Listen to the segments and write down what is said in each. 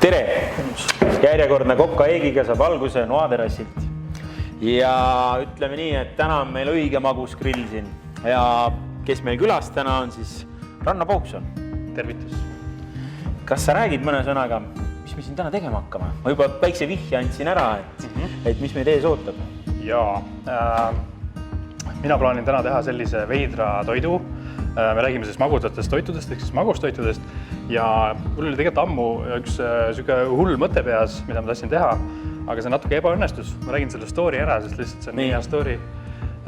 Tere! Järjekordne Kokka Eegiga saab alguse Noa terrassilt. Ja ütleme nii, et täna on meil õige magus grill siin. Ja kes meil külas täna on siis Ranno Paukson. Tervitus. Kas sa räägid mõne sõnaga, mis me siin täna tegema hakkame? Ma juba väikse vihje andsin ära, et mis meid ees ootab. Jaa, mina plaanin täna teha sellise veidra toidu. Me räägime siis magusatest toitudest, ehk siis magustoitudest. Ja mul oli tegelikult ammu üks hull mõte peas, mida ma tahtsin teha, aga see natuke ebaõnnestus. Ma räägin selle story ära, sest lihtsalt see on nii hea story,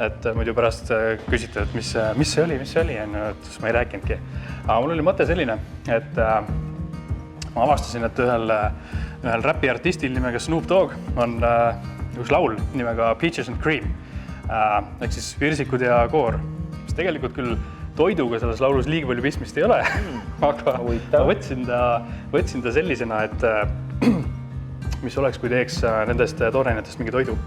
et muidu pärast küsite, et mis see oli, et ma ei rääkinudki. Aga mul oli mõte selline, et ma avastasin, et ühel räpiartistil nimega Snoop Dogg on üks laul nimega Peaches and Cream, ehk siis virsikud ja koor, mis tegelikult küll toiduga selles laulus liiga palju pistmist ei ole, aga ma võtsin ta sellisena, et mis oleks, kui teeks nendest toorainetest mingi toidu.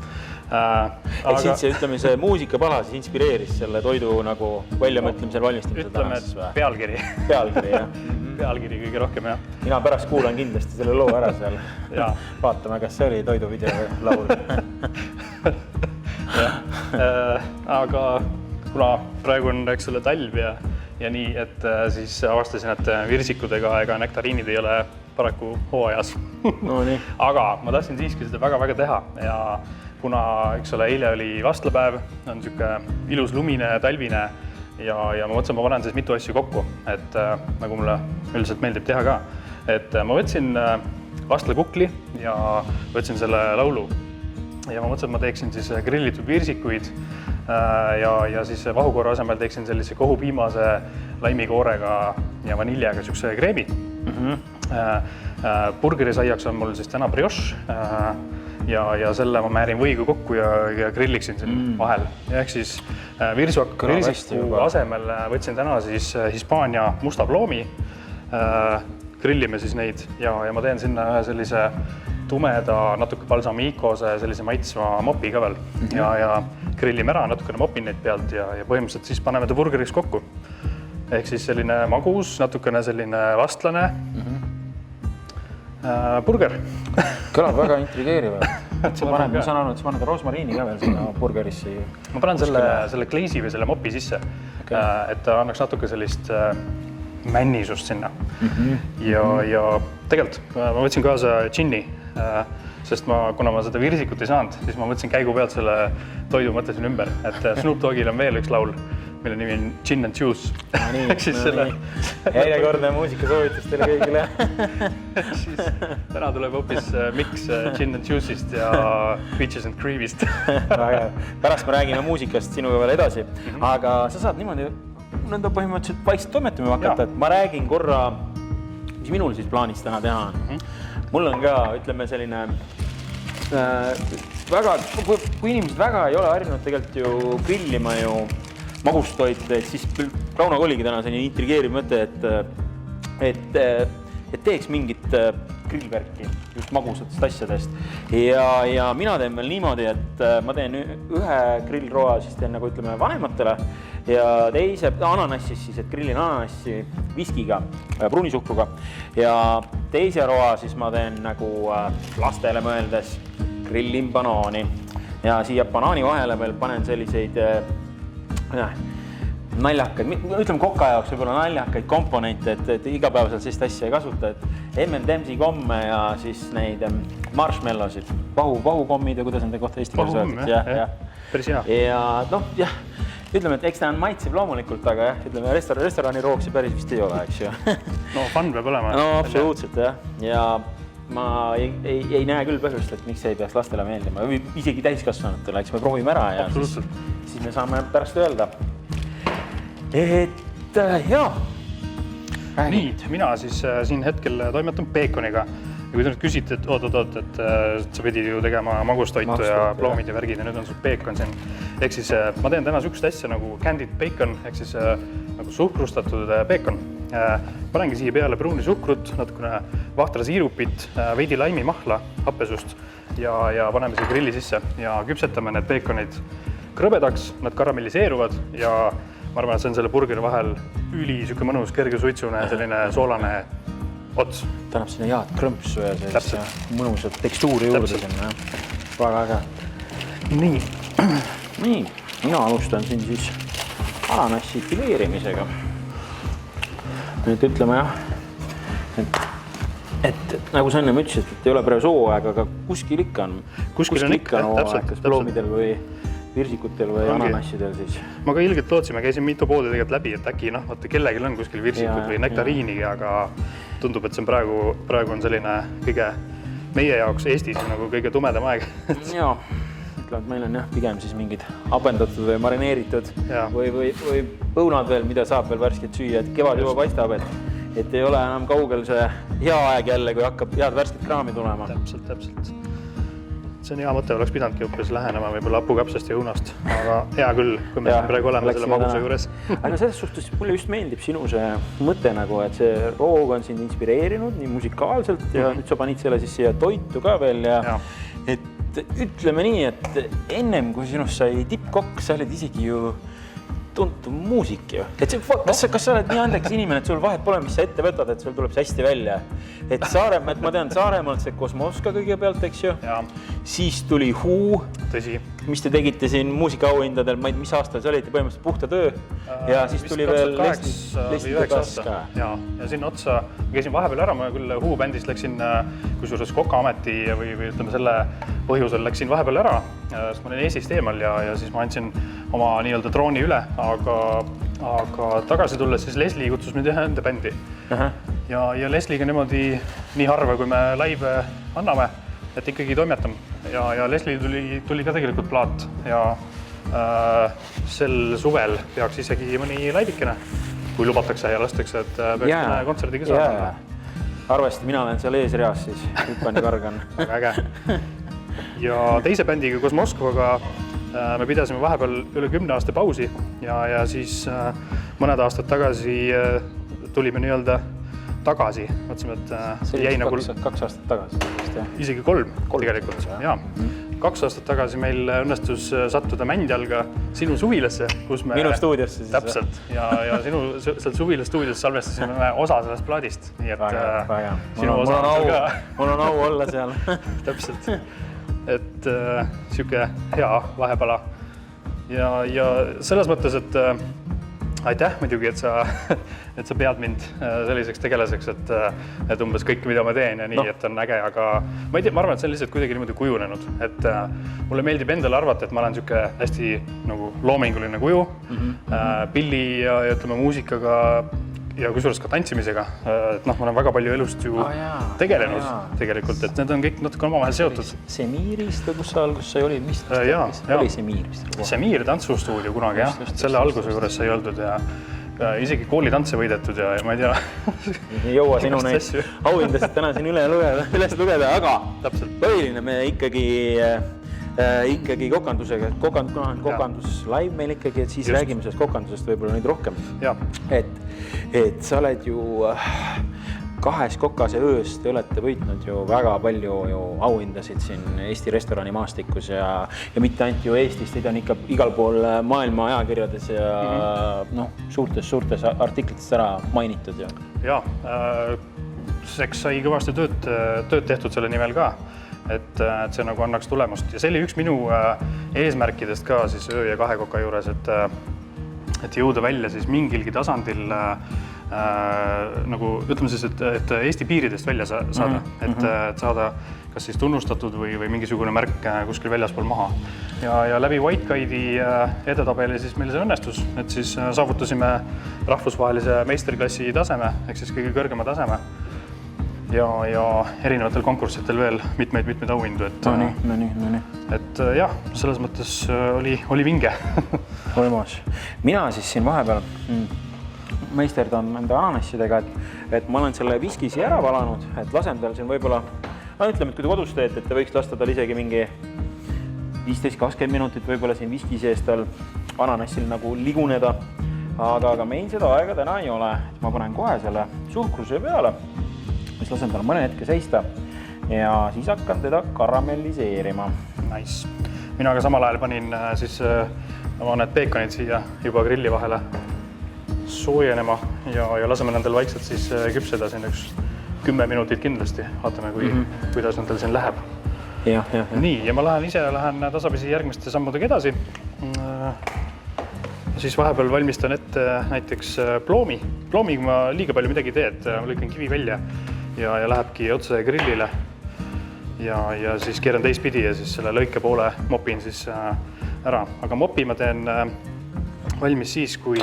Ehk siis ütleme, see muusikapala siis inspireeris selle toidu nagu väljamõtlemisel valmistamise ütleme, et pealkiri. Pealkiri, jah. Pealkiri kõige rohkem, jah. Mina pärast kuulan kindlasti selle loo ära seal. Vaatame, kas see oli toiduvideo laul. Aga kuna praegu on selle talv ja nii, et siis avastasin, et virsikudega ega nektariinid ei ole paraku hooajas. No nii. Aga ma tahtsin siiski seda väga-väga teha ja kuna, eks ole, eile oli vastlapäev, on siuke ilus lumine, talvine ja ma mõtlesin, ma panen siis mitu asju kokku, et nagu mulle üldiselt meeldib teha ka. Et ma võtsin vastlakukli ja võtsin selle laulu ja ma mõtlesin, et ma teeksin siis grillitud virsikuid ja siis vahukoore asemel teeksin sellise kohupiimase laimikoorega ja vaniljaga siukse kreemi. Burgerisaiaks on mul siis täna brioche ja selle ma määrin võigu kokku ja grilliksin siin vahel. Ehk siis virsiku asemel võtsin täna siis Hispaania musta ploomi, grillime siis neid ja ma teen sinna ühe sellise tumeda, natuke balsamiikose, sellise maitsva mopi ka veel ja grillime ära, natukene mopin neid pealt ja põhimõtteliselt siis paneme ta burgeriks kokku. Ehk siis selline magus, natukene selline vastlane burger. Kõlab väga intrigeerivalt. Ma saan aru, et sa paned rosmariini ka veel sinna burgerisse. Ma panen selle glaze'i või selle mopi sisse, et ta annaks natuke sellist männisust sinna. Ja tegelikult ma võtsin kaasa džinni, sest kuna ma seda virsikut ei saanud, siis ma mõtlesin käigu pealt selle toidu mõtlesin ümber, et Snoop Doggil on veel üks laul, mille nimi on Gin and Juice. Järjekordne muusikasoovitus teile kõigile. Täna tuleb hoopis mix Gin and Juice'ist ja Peaches and Cream'ist. Pärast me räägime muusikast sinuga veel edasi, aga sa saad niimoodi nõnda põhimõtteliselt vaikselt toimetama hakata, et ma räägin korra, mis minul siis plaanis täna teha on. Mul on ka, ütleme, selline kui inimesed väga ei ole harjunud tegelikult ju grillima ju magustoite, et siis Rauno oligi täna selline intrigeeriv mõte, et teeks mingit grillvärki just magusatest asjadest. Ja mina teen veel niimoodi, et ma teen ühe grillroa, siis teen nagu ütleme vanematele ja teise ananassis siis, et grillin ananassi viskiga, pruunisuhkruga ja teise roa siis ma teen nagu lastele mõeldes grillin banaani ja siia banaani vahele veel panen selliseid naljakaid, ütleme Kokka jaoks võib-olla naljakaid komponente, et igapäevaselt sellist asja ei kasuta, et M&M's komme ja siis neid marshmallowsid, vahukommid ja kuidas nende kohta eesti keeles öeldakse. Päris hea. Ja noh, jah, ütleme, et eks ta on maitsev loomulikult, aga jah, ütleme, restorani rooksi päris vist ei ole, eks ju. No fun peab olema. No absoluutselt, jah. Ja ma ei näe küll põhjust, et miks ei peaks lastele meeldima. Isegi täiskasvanutele, eks me proovime ära ja siis me saame pärast öelda. Et jaa. Nii, mina siis siin hetkel toimetan peekoniga. Ja kui te nüüd küsite, et oot, et sa pidid ju tegema magustoitu ja ploomid ja värgid ja nüüd on sul peekon siin. Ehk siis ma teen täna sükst asja nagu candied bacon, ehk siis nagu suhkrustatud peekon. Panengi siia peale pruuni suhkrut, natukene vahtra siirupit, veidi laimi mahla, happesust ja paneme siia grilli sisse ja küpsetame need peekonid krõbedaks, nad karamelliseeruvad ja ma arvan, et see on selle burgeri vahel üli mõnus kerge suitsune, selline soolane ots. Ta annab sinna head krõmpsu ja sellist mõnusat tekstuuri juurde sinna. Väga äge. Nii, mina alustan siin siis ananassi fileerimisega. Nüüd ütleme jah, et nagu sa ennem ütlesid, et ei ole praegu sooaeg, aga kuskil ikka on hooaeg, kas ploomidel või virsikutel või ananassidel siis. Ma ka ilgelt lootsin, me käisin mitu poodi tegelikult läbi, et äkki kellelgi on kuskil virsikud või nektariinigi, aga tundub, et see on praegu on selline kõige meie jaoks Eestis nagu kõige tumedam aeg. Jaa, ütleme, et meil on jah pigem siis mingid apendatud või marineeritud või õunad veel, mida saab veel värsket süüa, et kevad juba paistab, et ei ole enam kaugel see hea aeg jälle, kui hakkab head värsket kraami tulema. Täpselt. See on hea mõte, oleks pidanudki õppes lähenema võib-olla hapukapsast ja õunast, aga hea küll, kui me praegu oleme selle magusa juures. Aga selles suhtes mulle just meeldib sinu see mõte nagu, et see roog on sind inspireerinud nii musikaalselt ja nüüd sa panid selle siis siia toitu ka veel ja et ütleme nii, et ennem kui sinust sai tippkokk, sa olid isegi ju tuntud muusik ju. Et kas sa oled nii andekas inimene, et sul vahet pole, mis sa ette võtad, et sul tuleb see hästi välja. Et ma tean Saaremaalt see Kosmoska kõigepealt, eks ju. Siis tuli Huu. Tõsi. Mis te tegite siin muusikaauhindadel, ma ei tea, mis aastal see olite, põhimõtteliselt puhta töö. Ja siis tuli veel Leslie Bass ka. Ja sinna otsa käisin vahepeal ära, ma küll Huu bändist läksin kusjuures Kokaameti või ütleme selle põhjusel läksin vahepeal ära, sest ma olin Eestist eemal ja siis ma andsin oma nii-öelda drooni üle, aga tagasi tulles siis Leslie kutsus mind ühe enda bändi. Ja Lesliega niimoodi nii harva, kui me laive anname, et ikkagi toimetame. Ja Leslie tuli ka tegelikult plaat ja sel suvel peaks isegi mõni laivikene, kui lubatakse ja lastakse, et peaks mõne kontserdiga saada. Arvesti, mina olen seal eesreas, siis hüppan ja kargan. Väga äge. Ja teise bändiga koos Moskvaga me pidasime vahepeal üle 10 aasta pausi ja siis mõned aastad tagasi tulime nii-öelda tagasi. Mõtlesime, et jäi nagu 2 aastat tagasi. Isegi 3 tegelikult. 2 aastat tagasi meil õnnestus sattuda Mändjalga sinu suvilasse, kus me... Minu stuudiosse siis. Täpselt. Ja sinu seal suvila stuudios salvestasime osa sellest plaadist. Nii et väga. Mul on au olla seal. Täpselt. Et siuke hea vahepala. Ja selles mõttes, et aitäh muidugi, et sa pead mind selliseks tegelaseks, et umbes kõik, mida ma teen ja nii, et on äge, aga ma ei tea, ma arvan, et see on lihtsalt kuidagi niimoodi kujunenud, et mulle meeldib endale arvata, et ma olen siuke hästi nagu loominguline kuju, pilli ja ütleme muusikaga ja kusjuures ka tantsimisega, et ma olen väga palju elust ju tegelenud tegelikult, et need on kõik natuke omavahel seotud. Semiirist või kus sa olid, mis oli Semiirist? Semiir tantsustuudio kunagi, jah. Selle alguse juures sai öeldud ja isegi koolitantse võidetud ja ma ei tea. Ei jõua sinu neid auhindasid täna siin üles lugeda, aga põhiline me ikkagi kokandusega, kokandus live meil ikkagi, et siis räägime sellest kokandusest võib-olla neid rohkem. Et sa oled ju 2 kokase öös, te olete võitnud ju väga palju auhindasid siin Eesti restorani maastikus ja mitte ainult ju Eestist, teid on ikka igal pool maailma ajakirjades ja suurtes artiklitest ära mainitud. Ja, eks sai kõvasti tööd tehtud selle nimel ka. Et see nagu annaks tulemust. Ja see oli üks minu eesmärkidest ka siis öö ja 2 koka juures, et jõuda välja siis mingilgi tasandil nagu ütleme siis, et Eesti piiridest välja saada, et saada kas siis tunnustatud või mingisugune märk kuskil väljaspool maha. Ja läbi White Guide'i edetabeli siis meil see õnnestus, et siis saavutasime rahvusvahelise meisterklassi taseme, ehk siis kõige kõrgema taseme. Ja erinevatel konkurssitel veel mitmeid auhindu, et jah, selles mõttes oli vinge. Võimas. Mina siis siin vahepeal meisterdan enda ananassidega, et ma olen selle viskisi ära valanud, et lasen tal siin võib-olla, ütleme, et kui te kodus teete, et te võiks lasta tal isegi mingi 15-20 minutit võib-olla siin viskisi eest tal ananassil nagu liguneda, aga meil seda aega täna ei ole. Ma panen kohe selle suhkruse peale, mis lasen tal mõne hetke seista ja siis hakkan teda karamelliseerima. Nice. Mina ka samal ajal panin siis need peekonid siia juba grilli vahele soojenema ja laseme nendel vaikselt siis küpseda siin üks 10 minutit kindlasti, vaatame, kuidas nendel siin läheb. Jah. Nii, ja ma lähen tasapisi järgmiste sammudega edasi. Siis vahepeal valmistan ette näiteks ploomi. Ploomiga ma liiga palju midagi ei tee, et ma lõikan kivi välja ja lähebki otse grillile. Ja siis keeran teistpidi ja siis selle lõike poole mopin siis ära. Aga mopi ma teen valmis siis, kui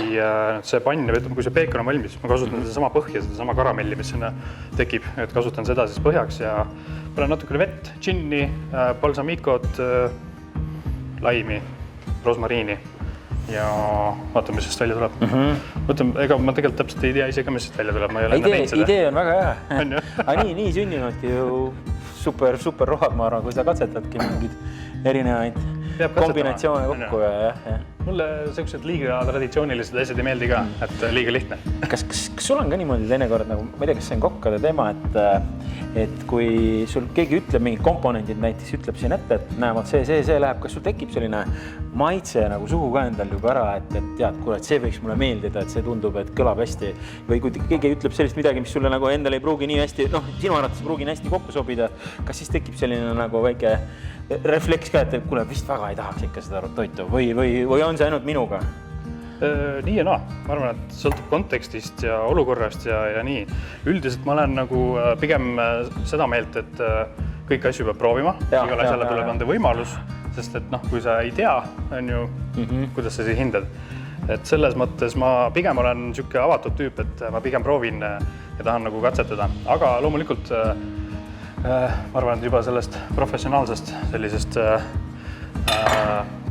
see pann, kui see peekon on valmis, ma kasutan sedasama põhja, sedasama karamelli, mis sinna tekib, et kasutan seda siis põhjaks ja panen natukene vett, džinni, balsamikot, laimi, rosmariini ja vaatame, mis sest välja tuleb. Mõtleme, ega ma tegelikult täpselt ei tea ise ka, mis sest välja tuleb, ma ei ole enne teinud seda. Idee on väga hea. Aga nii sünnivadki ju super rohad, ma arvan, kui sa katsetadki mingid erinevaid kombinatsioone kokku ja. Mulle sellised liiga traditsioonilised asjad ei meeldi ka, et liiga lihtne. Kas sul on ka niimoodi teinekord, nagu ma ei tea, kas see on kokkade teema, et kui sul keegi ütleb, mingid komponendid näiteks ütleb siin ette, et näevad see läheb, kas sul tekib selline maitse nagu suhu ka endal juba ära, et tead, kuule, et see võiks mulle meeldida, et see tundub, et kõlab hästi. Või kui keegi ütleb sellist midagi, mis sulle nagu endal ei pruugi nii hästi, sinu arvates ei pruugi hästi kokku sobida, kas siis tekib selline nagu väike refleks ka, et kuule, vist väga ei tahaks ikka seda toitu või on see ainult minuga? Nii ja naa. Ma arvan, et sõltub kontekstist ja olukorrast ja nii. Üldiselt ma olen nagu pigem seda meelt, et kõiki asju peab proovima. Igal asjale tuleb anda võimalus, sest et kui sa ei tea, on ju, kuidas sa siis hindad. Et selles mõttes ma pigem olen siuke avatud tüüp, et ma pigem proovin ja tahan nagu katsetada. Aga loomulikult ma arvan, et juba sellest professionaalsest sellisest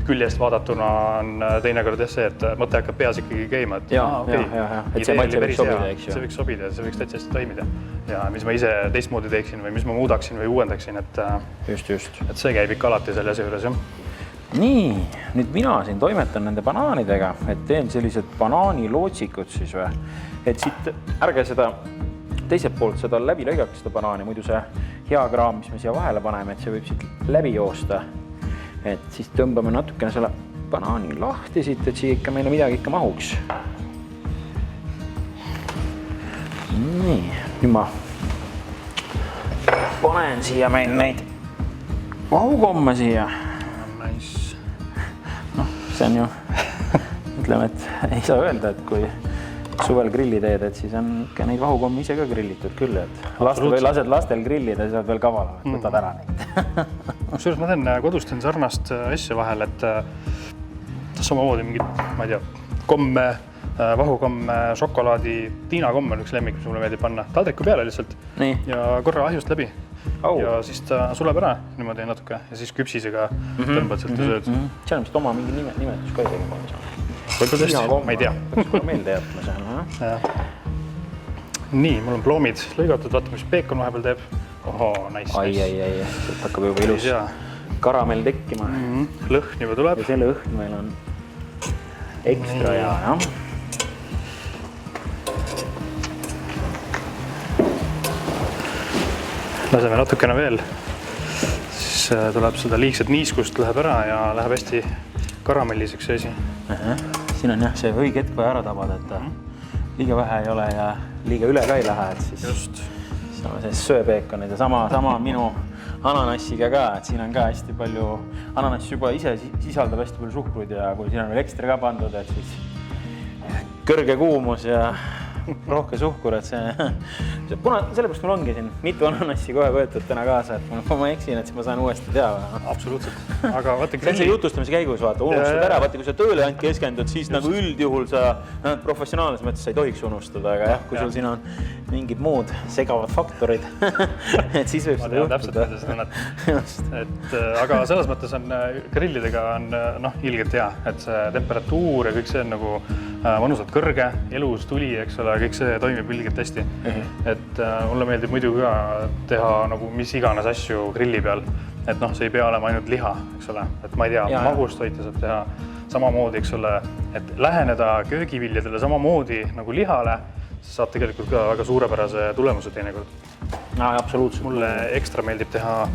küljest vaadatuna on teinekord see, et mõte hakkab peas ikkagi käima, et et see maitse võiks sobida, eks ju. See võiks sobida ja see võiks täitsa hästi toimida. Ja mis ma ise teistmoodi teeksin või mis ma muudaksin või uuendaksin, et see käib ikka alati selle asja juures, jah. Nii, nüüd mina siin toimetan nende banaanidega, et teen sellised banaanilootsikud siis või. Et siit ärge seda teiselt poolt seda läbi lõigaks seda banaani, muidu see hea kraam, mis me siia vahele paneme, et see võib siit läbi joosta. Et siis tõmbame natukene selle banaani lahti siit, et siia ikka meile midagi ikka mahuks. Nii, nüüd ma panen siia meil neid vahukomme siia. See on ju, ütleme, et ei saa öelda, et kui suvel grilli teed, et siis on ikka neid vahukommi ise ka grillitud küll, et lased lastel grillida, siis oled veel kavala, võtad ära neid. Kusjuures ma teen kodus sarnast asja vahel, et samamoodi mingid, ma ei tea, komme, vahukomme, šokolaadi, tiinakomm on üks lemmik, mis mulle meeldib panna taldriku peale lihtsalt ja korra ahjust läbi. Ja siis ta suleb ära niimoodi natuke ja siis küpsisega tõmbad sealt ja sööd. See on vist oma mingi nimetus ka isegi panna. Võidu tõesti, ma ei tea. Peaks kohe meelde jätma seal. Nii, mul on ploomid lõigatud, vaatame, mis peekon vahepeal teeb. Oho, nice. Ai, sealt hakkab juba ilus karamell tekkima. Lõhn juba tuleb. Ja see lõhn meil on ekstra hea, jah. Laseme natukene veel, siis tuleb seda liigset niiskust läheb ära ja läheb hästi karamelliseks see asi. Siin on jah see õige hetk vaja ära tabada, et liiga vähe ei ole ja liiga üle ka ei lähe, et siis saame sellist sööpeekonid ja sama minu ananassiga ka, et siin on ka hästi palju, ananass juba ise sisaldab hästi palju suhkruid ja kui siin on veel ekstra ka pandud, et siis kõrge kuumus ja rohke suhkur, et sellepärast mul ongi siin mitu ananassi kohe võetud täna kaasa, et kui ma eksin, et siis ma saan uuesti teha. Absoluutselt. Aga vaata see on see jutustamise käigus, vaata, unustad ära, vaata, kui sa tööle ainult keskendud, siis nagu üldjuhul sa professionaalses mõttes sa ei tohiks unustada, aga jah, kui sul siin on mingid muud segavad faktorid, et siis võib seda juhtuda. Aga selles mõttes on grillidega on ilgelt hea, et see temperatuur ja kõik see on nagu mõnusalt kõrge, elus tuli, eks ole, kõik see toimib ilgelt hästi. Et mulle meeldib muidu ka teha nagu mis iganes asju grilli peal, et see ei pea olema ainult liha, eks ole, et ma ei tea, magustoite saab teha samamoodi, eks ole, et läheneda köögiviljadele samamoodi nagu lihale, siis saab tegelikult ka väga suurepärase tulemuse teinekord. Absoluutselt. Mulle ekstra meeldib teha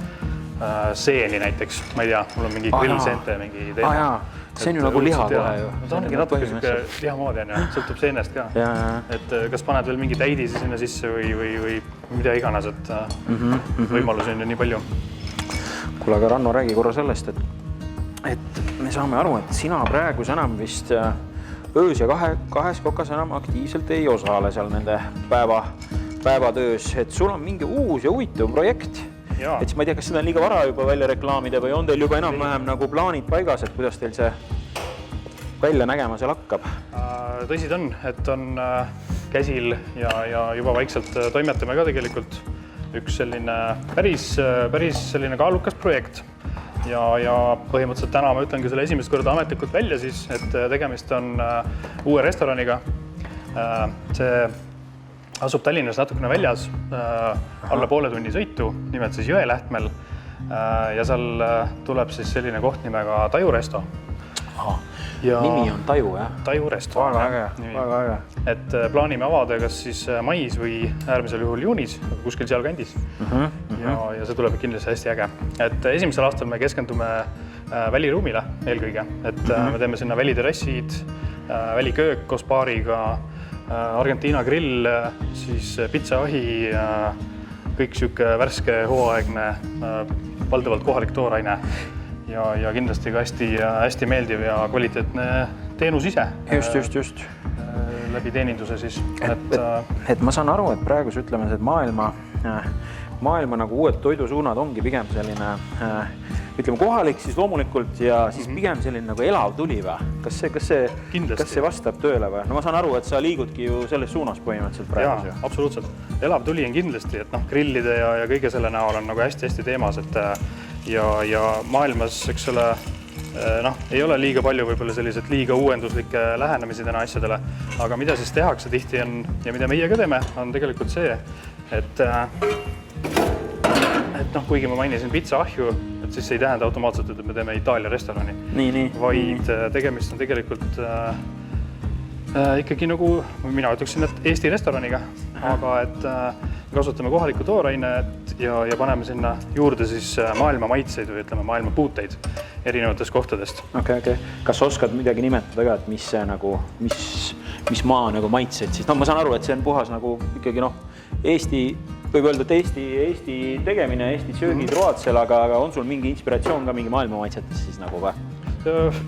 seeni näiteks, ma ei tea, mul on mingi grillseente mingi teema. See on ju nagu liha kohe ju. Ta ongi natuke siuke lihamoodi on ja sõltub seenest ka. Et kas paned veel mingi täidisi sinna sisse või mida iganes, et võimalusi on ju nii palju. Kuule, aga Ranno, räägi korra sellest, et me saame aru, et sina praegu enam vist öös ja kahes kokas enam aktiivselt ei osale seal nende päevatöös, et sul on mingi uus ja huvitav projekt. Et siis ma ei tea, kas seda on liiga vara juba välja reklaamida või on teil juba enam-vähem nagu plaanid paigas, et kuidas teil see välja nägema seal hakkab? Tõsi ta on, et on käsil ja juba vaikselt toimetame ka tegelikult üks selline päris selline kaalukas projekt. Ja põhimõtteliselt täna ma ütlengi selle esimest korda ametlikult välja siis, et tegemist on uue restoraniga. See asub Tallinnas natukene väljas, alla poole tunni sõitu, nimelt siis Jõelähtmel. Ja seal tuleb siis selline koht nimega Taju Resto. Nimi on Taju, jah? Taju Resto. Väga äge. Et plaanime avada kas siis mais või äärmisel juhul juunis, kuskil seal kandis. Ja see tuleb kindlasti hästi äge. Et esimesel aastal me keskendume väliruumile eelkõige. Et me teeme sinna väliterrassid, väliköök koos baariga, Argentiina grill, siis pitsaahi, kõik siuke värske hooaegne, valdavalt kohalik tooraine ja kindlasti ka hästi meeldiv ja kvaliteetne teenus ise. Just. Läbi teeninduse siis. Et ma saan aru, et praegu ütleme, et maailma nagu uued toidusuunad ongi pigem selline, ütleme kohalik siis loomulikult ja siis pigem selline nagu elav tuli või? Kas see vastab tööle või? No ma saan aru, et sa liigudki ju selles suunas põhimõtteliselt praegu. Jaa, absoluutselt. Elav tuli on kindlasti, et grillide ja kõige selle näol on nagu hästi teemas, et ja maailmas, eks ole, ei ole liiga palju võib-olla sellised liiga uuenduslikke lähenemisi täna asjadele, aga mida siis tehakse tihti on ja mida meie ka teeme, on tegelikult see, et kuigi ma mainisin pitsaahju, et siis ei tähenda automaatselt, et me teeme Itaalia restorani, vaid tegemist on tegelikult ikkagi nagu, mina ütleksin, et Eesti restoraniga, aga et kasutame kohalikku toorainet ja paneme sinna juurde siis maailma maitseid või ütleme maailma puuteid erinevatest kohtadest. Okay. Kas oskad midagi nimetada ka, et mis maa nagu maitseid siis? Ma saan aru, et see on puhas nagu ikkagi Eesti, võib öelda, et Eesti tegemine, Eesti söögid roadsel, aga on sul mingi inspiratsioon ka mingi maailma maitsetes siis nagu või?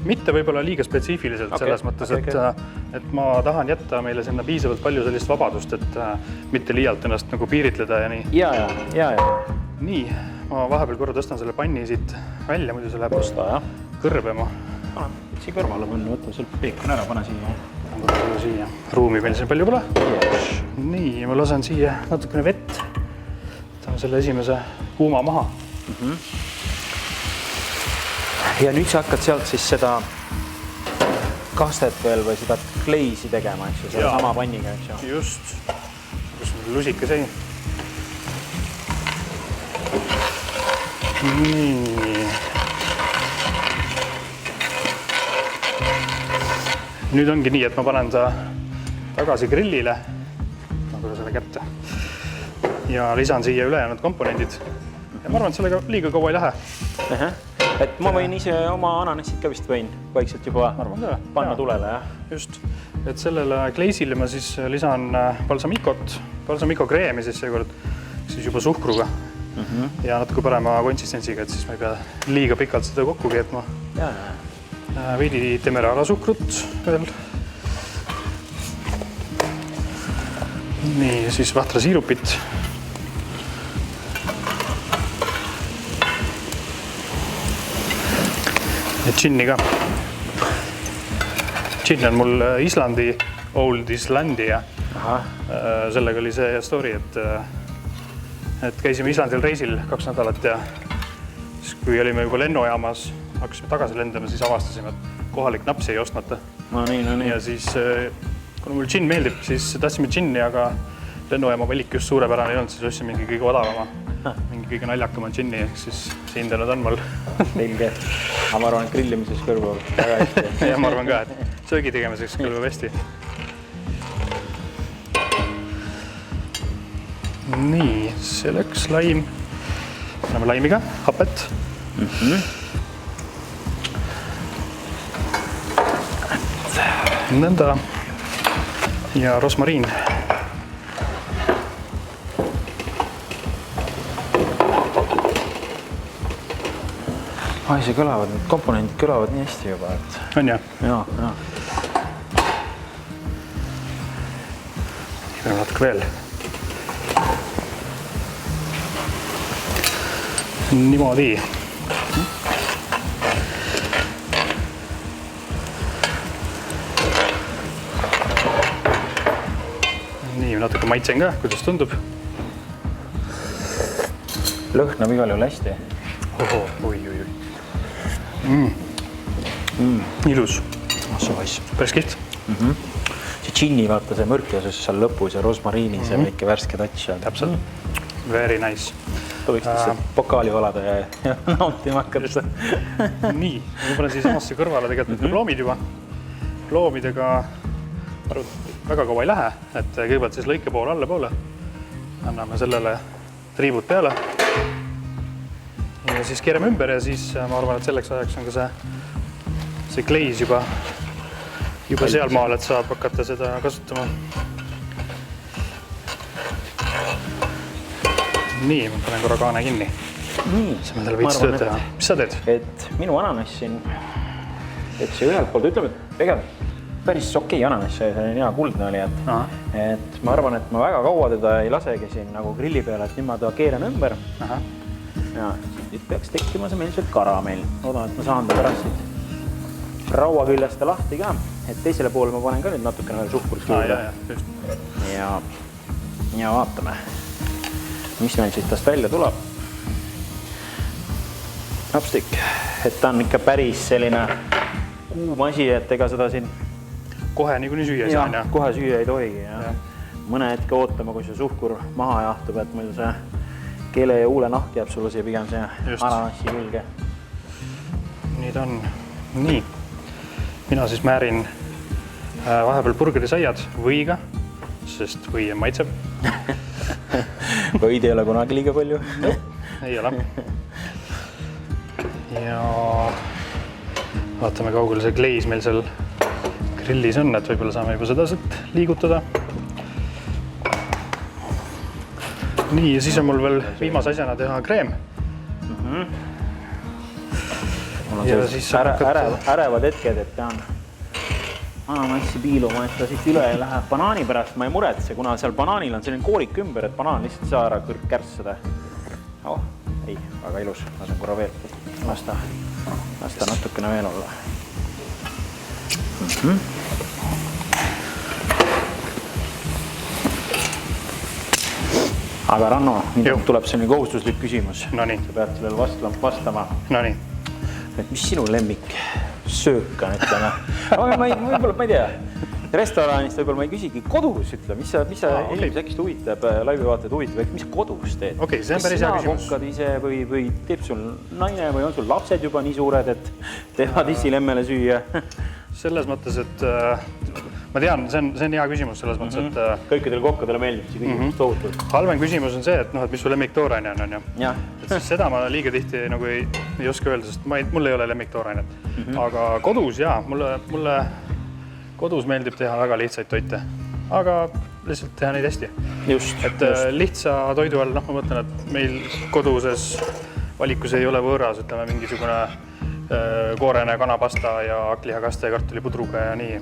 Mitte võib-olla liiga spetsiifiliselt selles mõttes, et ma tahan jätta meile sinna piisavalt palju sellist vabadust, et mitte liialt ennast nagu piiritleda ja nii. Ja. Nii, ma vahepeal korra tõstan selle panni siit välja, muidu see läheb kõrbema. Siia kõrvale panna, võtame seal peekon ära, pane siia. Ruumi meil siin palju pole. Nii, ma lasen siia natukene vett. Võtame selle esimese kuuma maha. Ja nüüd sa hakkad sealt siis seda kastet veel või seda kleisi tegema, eks ju, selle sama panniga, eks ju? Just, kus meil lusikas ei. Nii. Nüüd ongi nii, et ma panen ta tagasi grillile, nagu selle kätte, ja lisan siia ülejäänud komponendid. Ja ma arvan, et sellega liiga kaua ei lähe. Et ma võin ise oma ananassid ka vist võin vaikselt juba panna tulele, jah? Just, et sellele kleisile ma siis lisan balsamiko kreemi siis seekord siis juba suhkruga ja natuke parema konsistentsiga, et siis ma ei pea liiga pikalt seda kokku keetma. Veidi demerara suhkrut veel. Nii, siis vahtra siirupit. Ja džinni ka. Džinn on mul Islandi Old Islandia. Sellega oli see story, et käisime Islandil reisil 2 nädalat ja siis, kui olime juba lennujaamas, hakkasime tagasi lendama, siis avastasime, et kohalik naps ei ostnata. No nii. Ja siis, kuna mul džinn meeldib, siis tahtsime džinni, aga lennujaama valik just suurepärane ei olnud, siis ostsin mingi kõige odavama. Mingi kõige naljakama džinni, siis see hindanud on mul. Selge. Aga ma arvan, et grillimises kõrvab väga hästi. Ja ma arvan ka, et söögi tegemiseks kõrvab hästi. Nii, selleks laim. Paneme laimiga, hapet. nõnda. Ja rosmariin. Ai, see kõlavad, need komponendid kõlavad nii hästi juba, et... On jah? Jaa. Peame natuke veel. Niimoodi. Nii, natuke maitsen ka, kuidas tundub. Lõhnab igal juhul hästi. Oi. Ilus. See vass. Päris kiht. See džinni, vaata see mõrkjasus seal lõpus ja rosmariini, see väike värske touch. Täpselt. Very nice. Ta võiks lihtsalt pokaali valada ja nautima hakata. Nii, ma panen siis samasse kõrvale tegelikult ploomid juba. Ploomidega väga kaua ei lähe, et kõigepealt siis lõike poole alla poole. Anname sellele triibud peale. Ja siis keerame ümber ja siis ma arvan, et selleks ajaks on ka see kleis juba seal maal, et saab hakata seda kasutama. Nii, ma panen korra kaane kinni. Nii. Saame talle veits tööd teha. Mis sa teed? Et minu ananas siin, et see ühelt poolt ütleme, et tegelikult päris okei ananas, see on hea kuldne oli, et ma arvan, et ma väga kaua teda ei lasegi siin nagu grilli peale, et nüüd ma ta keeran ümber. Ja nüüd peaks tekkima see meil karamell. Loodan, et ma saan ta pärast siit raua küljest lahti ka, et teisele poole ma panen ka nüüd natukene veel suhkurist juurde. Ja vaatame, mis meil siit tast välja tuleb. Napstik, et ta on ikka päris selline kuum asi, et ega seda siin kohe niikuinii süüa ei saa. Kohe süüa ei tohigi. Mõne hetke ootama, kui see suhkur maha jahtub, et meil see keele ja huule nahk jääb sulle siia pigem see ananassi külge. Nii ta on. Nii. Mina siis määrin vahepeal burgerisaiad võiga, sest või maitseb. Võid ei ole kunagi liiga palju. Ei ole. Ja vaatame, kaugel see kleis meil seal grillis on, et võib-olla saame juba seda liigutada. Nii, ja siis on mul veel viimase asjana teha kreem. Mul on sellised ärevad hetked, et pean ananassi piiluma, et ta siit üle ei lähe. Banaani pärast ma ei muretse, kuna seal banaanil on selline koorik ümber, et banaan lihtsalt saa ära kärssada. Ei, väga ilus. Lasen korra veel. Lasta natukene veel olla. Aga Ranno, nüüd tuleb selline kohustuslik küsimus. Sa pead sellele vastama. Et mis sinu lemmik söök on, ütleme? Ma ei tea. Restoranist võib-olla ma ei küsigi kodus, ütle, mis sa inimese äkki huvitab, laivivaatajad huvitab, mis sa kodus teed? Okei, see on päris hea küsimus. Kas sina kokkad ise või teeb sul naine või on sul lapsed juba nii suured, et teevad issilemmele süüa? Selles mõttes, et ma tean, see on hea küsimus selles mõttes, et kõikidele kokkadele meeldib see küsimus tohutult. Halvem küsimus on see, et mis su lemmiktooraine on, ju. Seda ma liiga tihti ei oska öelda, sest mul ei ole lemmiktoorained. Aga kodus, jaa, mulle kodus meeldib teha väga lihtsaid toite, aga lihtsalt teha neid hästi. Et lihtsa toidu all, ma mõtlen, et meil koduses valikus ei ole võõras, ütleme, mingisugune koorene kanapasta ja hakklihakaste ja kartulipudruga ja nii.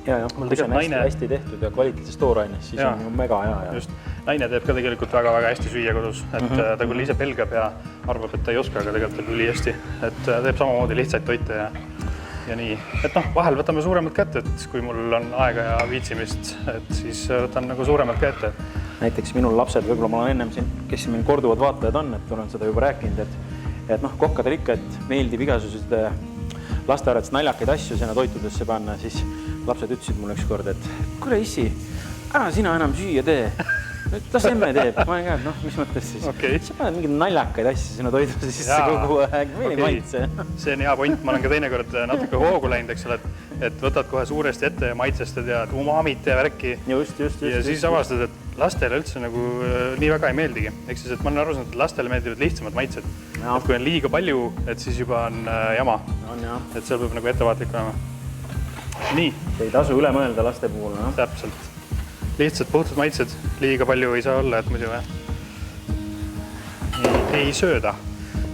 Kui see on hästi tehtud ja kvaliteetses tooraines, siis on ju mega hea. Just, naine teeb ka tegelikult väga-väga hästi süüa kodus, et ta küll ise pelgab ja arvab, et ta ei oska, aga tegelikult teeb üli hästi. Et teeb samamoodi lihtsaid toite ja nii. Et vahel võtame suuremad kätte, et kui mul on aega ja viitsimist, et siis võtan nagu suuremad kätte. Näiteks minul lapsed, võib-olla ma olen ennem siin, kes meil korduvad vaatajad on, et olen seda juba rääkinud, et kokkadel ikka, et meeldib igasuguseid lastearvets naljakaid asju sinna toitudesse panna, siis lapsed ütlesid mulle üks kord, et kuule issi, ära sina enam süüa tee. Las emme teeb. Ma olen ka, mis mõttes siis? Sa paned mingid naljakaid asju sinna toidusse sisse kogu aeg. Meil ei maitse. See on hea point. Ma olen ka teinekord natuke hoogu läinud, eks ole, et võtad kohe suuresti ette ja maitsestad ja umamit ja värki. Ja siis avastad, et lastele üldse nagu nii väga ei meeldigi. Ehk siis, et ma olen aru saanud, et lastele meeldivad lihtsamad maitsed. Et kui on liiga palju, et siis juba on jama. Et seal peab nagu ettevaatlik olema. nii. Ei tasu üle mõelda laste puhul, noh. Täpselt. Lihtsalt puhtad maitsed, liiga palju ei saa olla, et muidu ei sööda.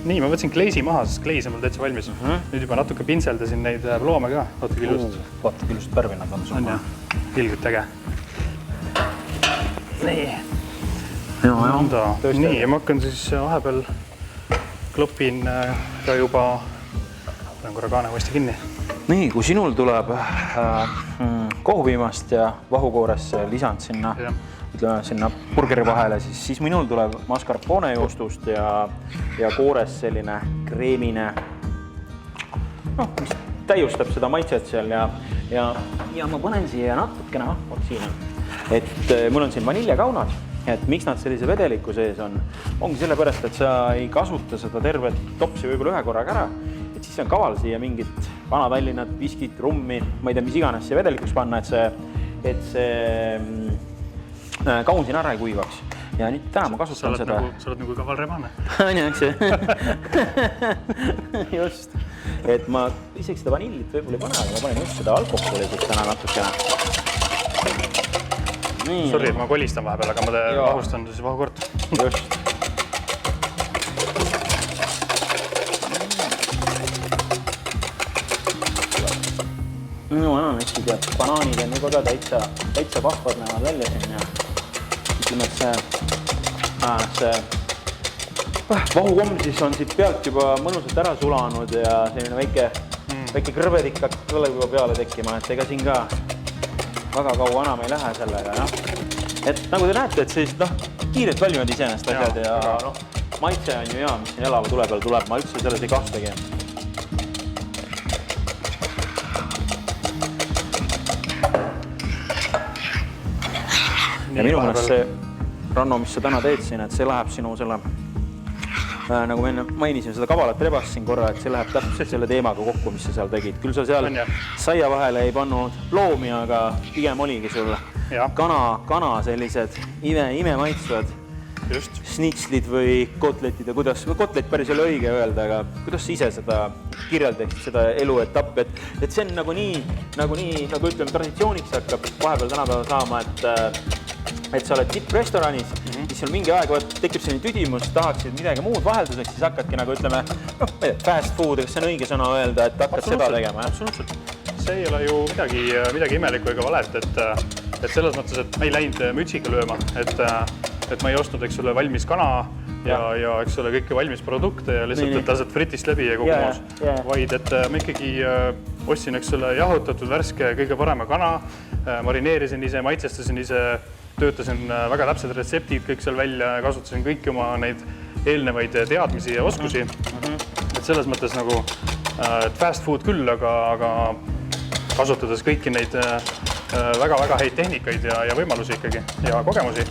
Nii, ma võtsin kleisi maha, sest kleis on mul täitsa valmis. Nüüd juba natuke pintseldasin neid ploome ka. Vaata küljust. Vaata küljust pärvi nad on sul. Ilgelt äge. Nii. Nii, ja ma hakkan siis vahepeal klopin ka juba, panen korra kaane uuesti kinni. Nii, kui sinul tuleb kohupiimast ja vahukooresse lisand sinna, ütleme sinna burgeri vahele, siis minul tuleb mascarpone juustust ja koores selline kreemine, mis täiustab seda maitset seal ja ma panen siia natukene, siin on, et mul on siin vaniljakaunas, et miks nad sellise vedeliku sees on, ongi sellepärast, et sa ei kasuta seda tervet topsi võib-olla ühe korraga ära, et siis on kaval siia mingit Vana-Tallinnat, viskit, rummi, ma ei tea, mis iganes siia vedelikuks panna, et see kaun siin ära ei kuivaks. Ja nüüd täna ma kasutan seda. Sa oled nagu kaval rebane. On ju, eks see? Just. Et ma isegi seda vanillit võib-olla ei pane, aga ma panen just seda alkoholi siit täna natukene. Sorry, et ma kolistan vahepeal, aga ma vahustan siis vahukord. Just. Minu ananassid ja banaanid on juba ka täitsa vahvad näevad välja siin ja ütleme, et see vahukomm siis on siit pealt juba mõnusalt ära sulanud ja selline väike kõrvedik hakkab juba peale tekkima, et ega siin ka väga kaua enam ei lähe sellega, jah. Et nagu te näete, et siis kiirelt valmivad iseenest asjad ja maitse on ju hea, mis siin elava tule peal tuleb, ma üldse selles ei kahtlegi. Ja minu mõnest see, Ranno, mis sa täna teed siin, et see läheb sinu selle, nagu me enne mainisin, seda kavalat rebast siin korra, et see läheb täpselt selle teemaga kokku, mis sa seal tegid. Küll sa seal saia vahele ei pannud loomi, aga pigem oligi sul kana sellised ime maitsvad snitslid või kotletid ja kuidas, kotlet päris ei ole õige öelda, aga kuidas sa ise seda kirjeldaksid, seda eluetappi, et see on nagu ütleme, traditsiooniks hakkab vahepeal tänapäeval saama, et sa oled tipprestoranis, siis sul mingi aeg tekib selline tüdimus, tahaksid midagi muud vahelduseks, siis hakkadki nagu ütleme, fast food, kas see on õige sõna öelda, et hakkad seda tegema? Absoluutselt. See ei ole ju midagi imelikku ega valet, et selles mõttes, et ma ei läinud mütsiga lööma, et ma ei ostnud, eks ole, valmis kana ja eks ole, kõiki valmis produkte ja lihtsalt, et lased fritist läbi ja kogu moos, vaid et ma ikkagi ostsin, eks ole, jahutatud värske kõige parema kana, marineerisin ise, maitsestasin ise, töötasin väga täpsed retseptid kõik seal välja ja kasutasin kõiki oma neid eelnevaid teadmisi ja oskusi. Et selles mõttes nagu fast food küll, aga kasutades kõiki neid väga-väga häid tehnikaid ja võimalusi ikkagi ja kogemusi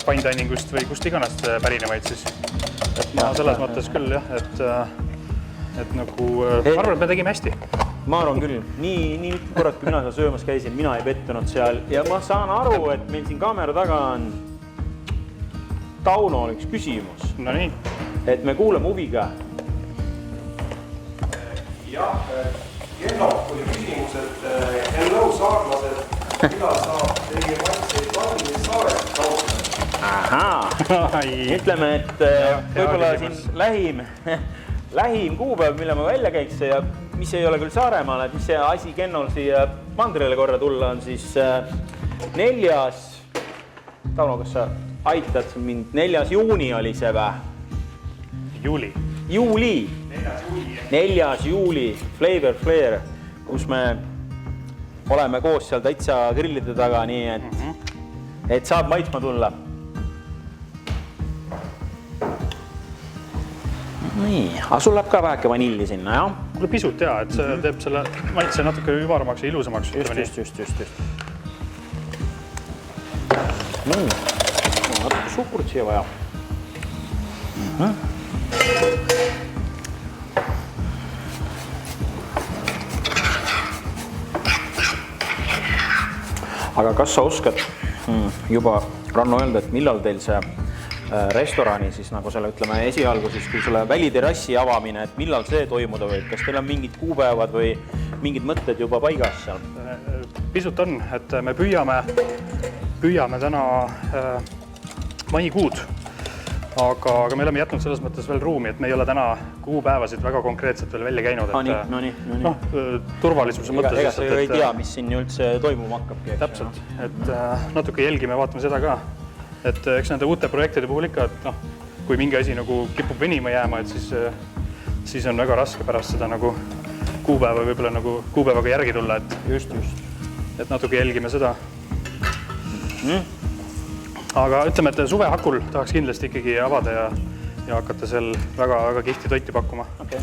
fine diningust või kust iganes pärinevaid siis. Et ma selles mõttes küll jah, et nagu ma arvan, et me tegime hästi. Ma arvan küll, nii korrat, kui mina seal söömas käisin, mina ei pettunud seal ja ma saan aru, et meil siin kaamera taga on Taunol üks küsimus. No nii. Et me kuuleme huviga. Jah, Kenno oli küsimus, et hello saarlased, mida saab teie maitseid valmis saarest kaotada? Ahaa, ütleme, et võib-olla siin lähim kuupäev, mille ma välja käiks ja mis ei ole küll Saaremaal, et mis see asi Kennol siia mandrile korra tulla on siis 4. Tauno, kas sa aitad mind? 4. juuni oli see või? Juuli. 4. juuli Flavor Flair, kus me oleme koos seal täitsa grillide taga, nii et saab maitsma tulla. Nii, aga sul läheb ka väheke vanilli sinna, jah? Kuule pisut jaa, et see teeb selle maitse natuke üvarmaks ja ilusamaks. Just. Natuke suhkurt siia vaja. Aga kas sa oskad juba, Ranno, öelda, et millal teil see restorani siis nagu selle, ütleme esialgu siis, kui selle väliterrassi avamine, et millal see toimuda võib, kas teil on mingid kuupäevad või mingid mõtted juba paigas seal? Pisut on, et me püüame täna maikuud, aga me oleme jätnud selles mõttes veel ruumi, et me ei ole täna kuupäevasid väga konkreetselt veel välja käinud. No nii. Turvalisuse mõttes. Ega sa ju ei tea, mis siin üldse toimuma hakkabki. Täpselt, et natuke jälgime, vaatame seda ka. Et eks nende uute projektide puhul ikka, et kui mingi asi nagu kipub venima jääma, et siis on väga raske pärast seda nagu kuupäeva võib-olla nagu kuupäevaga järgi tulla, et et natuke jälgime seda. Aga ütleme, et suve hakul tahaks kindlasti ikkagi avada ja hakata seal väga kihti toiti pakkuma. Okay.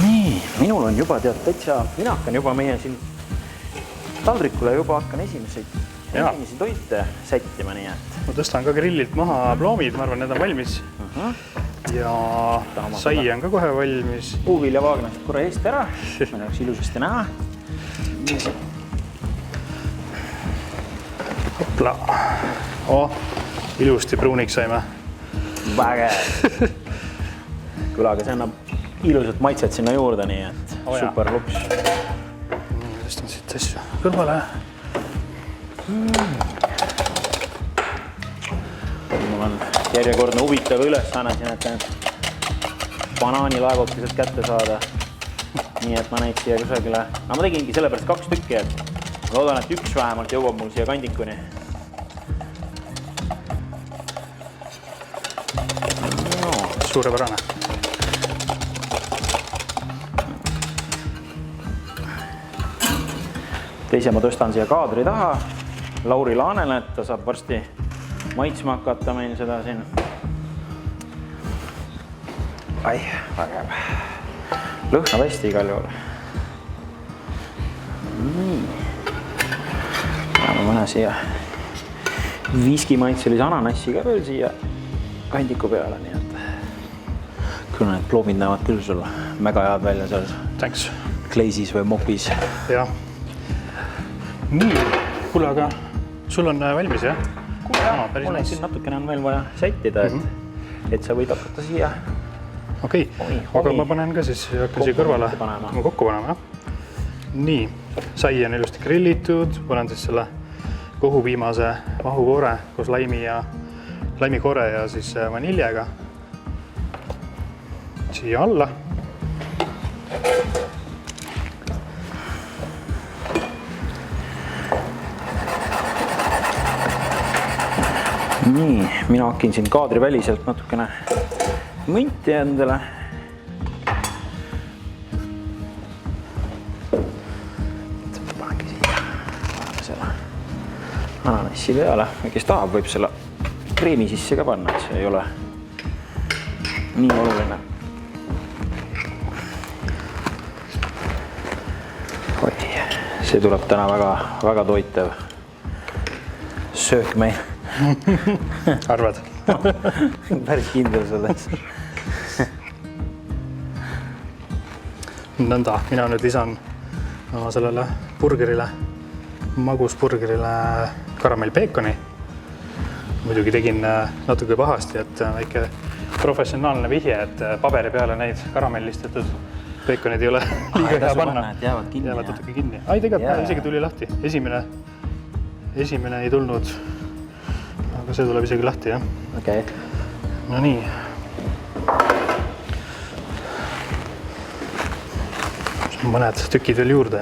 Nii, minul on juba täitsa, mina hakkan juba meie siin taldrikule juba hakkan esimesi toite sättima, nii et. Ma tõstan ka grillilt maha ploomid, ma arvan, need on valmis. Ja sai on ka kohe valmis. Puuvilja vaagnast korra eest ära, meil oleks ilusasti näha. Hopla. Ilusti pruuniks saime. Väge. Külaga see annab ilusat maitset sinna juurde, nii et super luks. Tõstan siit asju kõrvale. Mul on järjekordne huvitav ülesanne siin, et need banaanilaevukesed kätte saada. Nii et ma neid siia kusagile... ma tegingi sellepärast 2 tükki, et loodan, et üks vähemalt jõuab mul siia kandikuni. Suurepärane. Teise ma tõstan siia kaadri taha Lauri Laanele, et ta saab varsti maitsma hakata meil seda siin. Ai, vägev. Lõhnab hästi igal juhul. Nii. Paneme mõne siia viskimaitselise ananassi ka veel siia kandiku peale, nii et küll need ploomid näevad küll sul väga head välja seal. Thanks. Glazis või mopis. Jah. Nii, kuule, aga sul on valmis, jah? Kuule, siin natukene on veel vaja sättida, et sa võid hakata siia. Okei, aga ma panen ka siis, hakkan siia kõrvale kokku panema. Nii, sai on ilusti grillitud, panen siis selle kohupiimase mahukoore koos laimikoore ja siis vaniljega siia alla. Nii, mina hakkin siin kaadri väliselt natukene mõnti endale. Panengi siia selle ananassi peale. Kes tahab, võib selle kreemi sisse ka panna, et see ei ole nii oluline. Oi, see tuleb täna väga toitev söök meil. Arvad? Päris kindel selles. Nõnda, mina nüüd lisan sellele burgerile, magusburgerile karamellpeekoni. Muidugi tegin natuke pahasti, et väike professionaalne vihje, et paberi peale neid karamellistatud peekonid ei ole liiga hea panna. Jäävad natuke kinni. Ai, tegelikult isegi tuli lahti. Esimene ei tulnud, aga see tuleb isegi lahti, jah. Okei. No nii. Mõned tükid veel juurde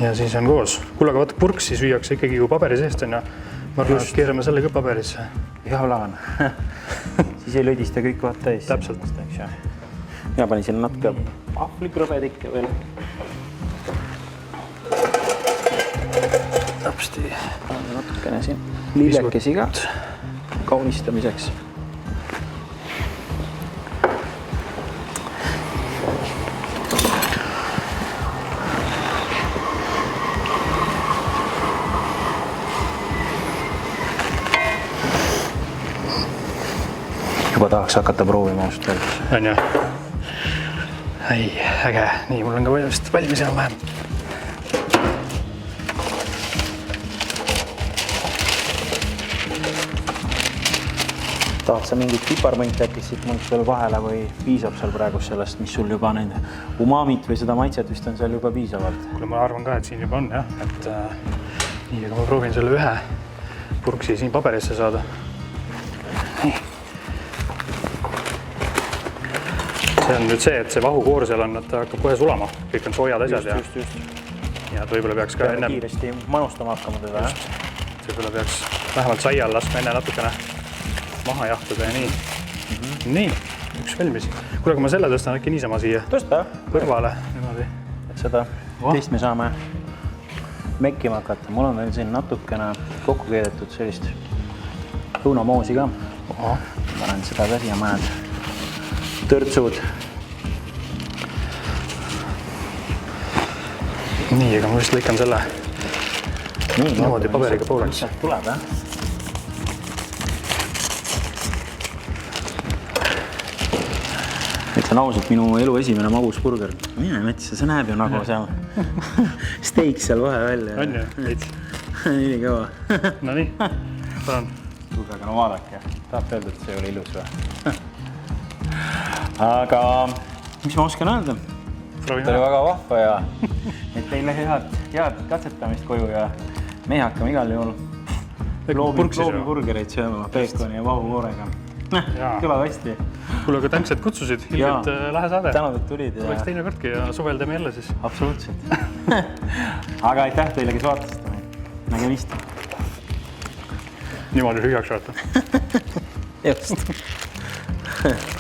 ja siis on koos. Kuule, aga vaata, purksi süüakse ikkagi kui paberi seest on ja ma arvan, et keerame selle ka paberisse. Hea plaan. Siis ei löödista kõik vaat täis. Täpselt. Ja panin sinna natuke ahvlikrõbedikke veel. Täpsti. Natukene siin lillekesi ka kaunistamiseks. Juba tahaks hakata proovima just veel. On ju? Ei, äge. Nii, mul on ka valmis enam vähem. tahad sa mingit piparmõnti äkki siit mult veel vahele või piisab seal praegu sellest, mis sul juba need umamit või seda maitset vist on seal juba piisavalt? kuule, ma arvan ka, et siin juba on jah, et nii, aga ma proovin selle ühe purksi siin paberisse saada. Nii. See on nüüd see, et see vahukoor seal on, et ta hakkab kohe sulama, kõik on soojad asjad ja et võib-olla peaks ka enne kiiresti manustama hakkama teda, jah? võib-olla peaks vähemalt saia all laskma enne natukene maha jahtuda ja nii. Nii, üks valmis. Kuule, aga ma selle tõstan äkki niisama siia Tõsta, kõrvale niimoodi. et seda teist me saame mekkima hakata. Mul on veel siin natukene kokku keedetud sellist õunamoosi ka. Panen seda ka siia mõned törtsud. Nii, aga ma vist lõikan selle niimoodi paberiga pooleks. Mis sealt tuleb, jah? Ütlen ausalt, minu elu esimene magusburger. Mine metsa, see näeb ju nagu seal steak seal vahe välja. On ju, veits. Nii kõva. No nii, tänan. Kuulge, aga no vaadake, tahab öelda, et see oli ilus või? Aga mis ma oskan öelda? See oli väga vahva ja et teile head katsetamist koju ja meie hakkame igal juhul loobiburgereid sööma peekoni ja vahukoorega. Kõlab hästi. Kuule, aga tänks, et kutsusid. Ilmselt lähe saade. Tänud, et tulid. Oleks teine kõrtki ja suvel teeme jälle siis. Absoluutselt. Aga aitäh teile, kes vaatasite. Nägemist. Niimoodi lühjaks vaata. Just.